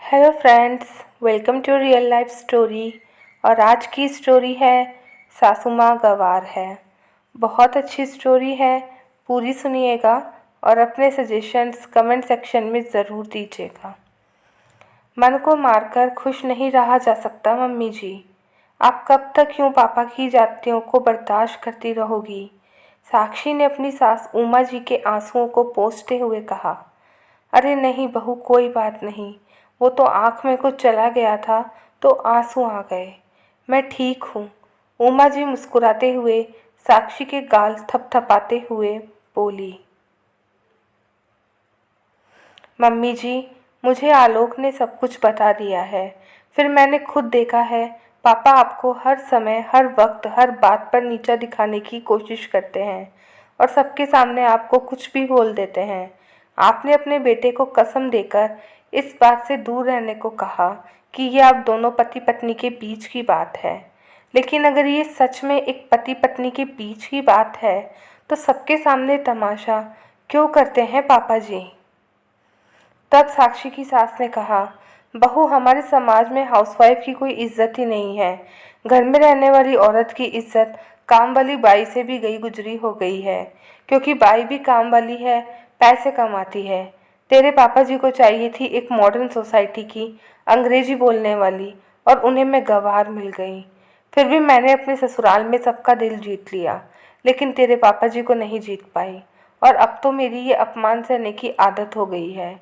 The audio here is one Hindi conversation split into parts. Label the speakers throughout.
Speaker 1: Hello friends, welcome to real life story. और आज की स्टोरी है सासू माँ गँवार है। बहुत अच्छी स्टोरी है, पूरी सुनिएगा और अपने सजेशंस कमेंट सेक्शन में ज़रूर दीजिएगा। मन को मारकर खुश नहीं रहा जा सकता मम्मी जी। आप कब तक यूँ पापा की जातियों को बर्दाश्त करती रहोगी? साक्षी ने अपनी सास उमा जी के आंसुओं को पोंछते हुए कहा। अरे नहीं बहू, कोई बात नहीं, वो तो आँख में कुछ चला गया था तो आंसू आ गए। मैं ठीक हूँ। उमा जी मुस्कुराते हुए साक्षी के गाल थपथपाते हुए बोली। मम्मी जी, मुझे आलोक ने सब कुछ बता दिया है। फिर मैंने खुद देखा है, पापा आपको हर समय, हर वक्त, हर बात पर नीचा दिखाने की कोशिश करते हैं और सबके सामने आपको कुछ भी बोल देते हैं। आपने अपने बेटे को कसम देकर इस बात से दूर रहने को कहा कि ये आप दोनों पति पत्नी के बीच की बात है। लेकिन अगर ये सच में एक पति पत्नी के बीच की बात है तो सबके सामने तमाशा क्यों करते हैं पापा जी? तब साक्षी की सास ने कहा, बहू, हमारे समाज में हाउसवाइफ की कोई इज्जत ही नहीं है। घर में रहने वाली औरत की इज्जत काम वाली बाई से भी गई गुजरी हो गई है, क्योंकि बाई भी काम वाली है, पैसे कमाती है। तेरे पापा जी को चाहिए थी एक मॉडर्न सोसाइटी की अंग्रेजी बोलने वाली, और उन्हें मैं गँवार मिल गई। फिर भी मैंने अपने ससुराल में सबका दिल जीत लिया, लेकिन तेरे पापा जी को नहीं जीत पाई, और अब तो मेरी ये अपमान सहने की आदत हो गई है।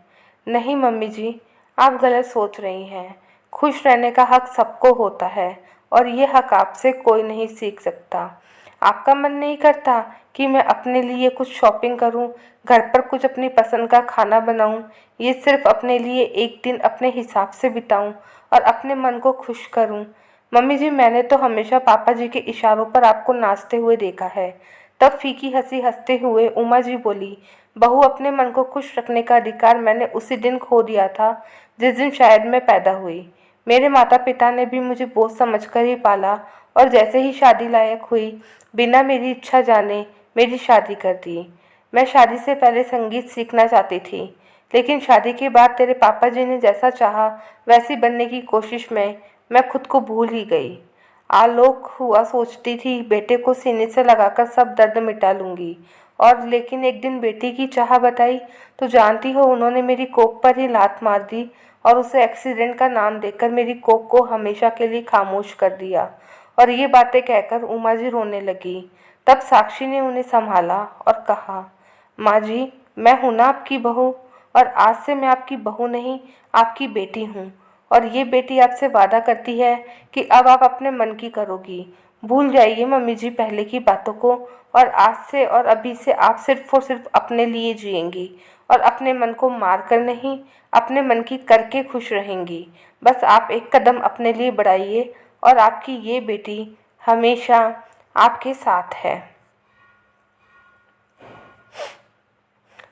Speaker 1: नहीं मम्मी जी, आप गलत सोच रही हैं। खुश रहने का हक सबको होता है और ये हक आपसे कोई नहीं सीख सकता। आपका मन नहीं करता कि मैं अपने लिए कुछ शॉपिंग करूं, घर पर कुछ अपनी पसंद का खाना बनाऊं, ये सिर्फ अपने लिए एक दिन अपने हिसाब से बिताऊं और अपने मन को खुश करूं? मम्मी जी, मैंने तो हमेशा पापा जी के इशारों पर आपको नाचते हुए देखा है। तब फीकी हंसी हंसते हुए उमा जी बोली, बहू, अपने मन को खुश रखने का अधिकार मैंने उसी दिन खो दिया था जिस दिन शायद मैं पैदा हुई। मेरे माता पिता ने भी मुझे बोझ समझकर ही पाला, और जैसे ही शादी लायक हुई, बिना मेरी इच्छा जाने मेरी शादी कर दी। मैं शादी से पहले संगीत सीखना चाहती थी, लेकिन शादी के बाद तेरे पापा जी ने जैसा चाहा वैसी बनने की कोशिश में मैं खुद को भूल ही गई। आलोक हुआ सोचती थी बेटे को सीने से लगाकर सब दर्द मिटा लूँगी, और लेकिन एक दिन बेटी की चाह बताई तो जानती हो, उन्होंने मेरी कोख पर ही लात मार दी और उसे एक्सीडेंट का नाम देकर मेरी कोख को हमेशा के लिए खामोश कर दिया। और ये बातें कहकर उमा जी रोने लगी। तब साक्षी ने उन्हें संभाला और कहा, माँ जी, मैं हूँ ना आपकी बहू, और आज से मैं आपकी बहू नहीं, आपकी बेटी हूँ। और ये बेटी आपसे वादा करती है कि अब आप अपने मन की करोगी। भूल जाइए मम्मी जी पहले की बातों को, और आज से और अभी से आप सिर्फ और सिर्फ अपने लिए जिएंगी और अपने मन को मार कर नहीं, अपने मन की करके खुश रहेंगी। बस आप एक कदम अपने लिए बढ़ाइए और आपकी ये बेटी हमेशा आपके साथ है।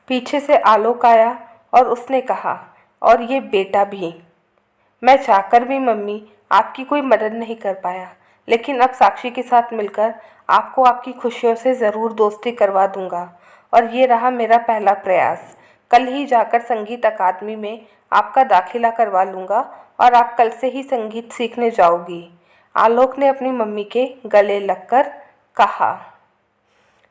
Speaker 1: पीछे से आलोक आया और उसने कहा, और ये बेटा भी। मैं चाहकर भी मम्मी आपकी कोई मदद नहीं कर पाया, लेकिन अब साक्षी के साथ मिलकर आपको आपकी खुशियों से ज़रूर दोस्ती करवा दूंगा। और ये रहा मेरा पहला प्रयास। कल ही जाकर संगीत अकादमी में आपका दाखिला करवा लूँगा और आप कल से ही संगीत सीखने जाओगी। आलोक ने अपनी मम्मी के गले लगकर कहा।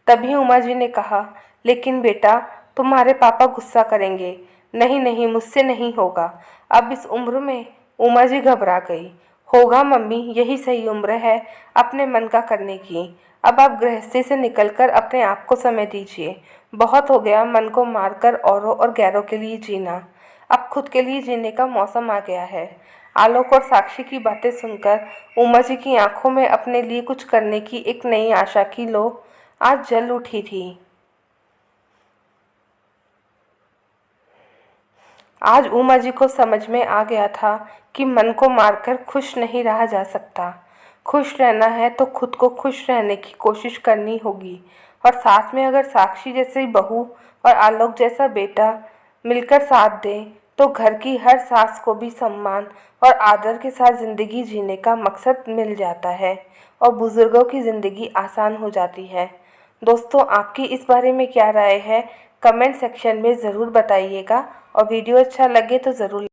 Speaker 1: तभी उमा जी ने कहा, लेकिन बेटा, तुम्हारे पापा गुस्सा करेंगे। नहीं नहीं, मुझसे नहीं होगा। अब इस उम्र में? उमा जी घबरा गई। होगा मम्मी, यही सही उम्र है अपने मन का करने की। अब आप गृहस्थी से निकलकर अपने आप को समय दीजिए। बहुत हो गया मन को मारकर औरों और गैरों के लिए जीना। अब खुद के लिए जीने का मौसम आ गया है। आलोक और साक्षी की बातें सुनकर उमा जी की आंखों में अपने लिए कुछ करने की एक नई आशा की लो आज जल उठी थी। आज उमा जी को समझ में आ गया था कि मन को मारकर खुश नहीं रहा जा सकता। खुश रहना है तो खुद को खुश रहने की कोशिश करनी होगी, और साथ में अगर साक्षी जैसी बहू और आलोक जैसा बेटा मिलकर साथ दें तो घर की हर सास को भी सम्मान और आदर के साथ ज़िंदगी जीने का मकसद मिल जाता है और बुज़ुर्गों की ज़िंदगी आसान हो जाती है। दोस्तों, आपकी इस बारे में क्या राय है? कमेंट सेक्शन में ज़रूर बताइएगा, और वीडियो अच्छा लगे तो ज़रूर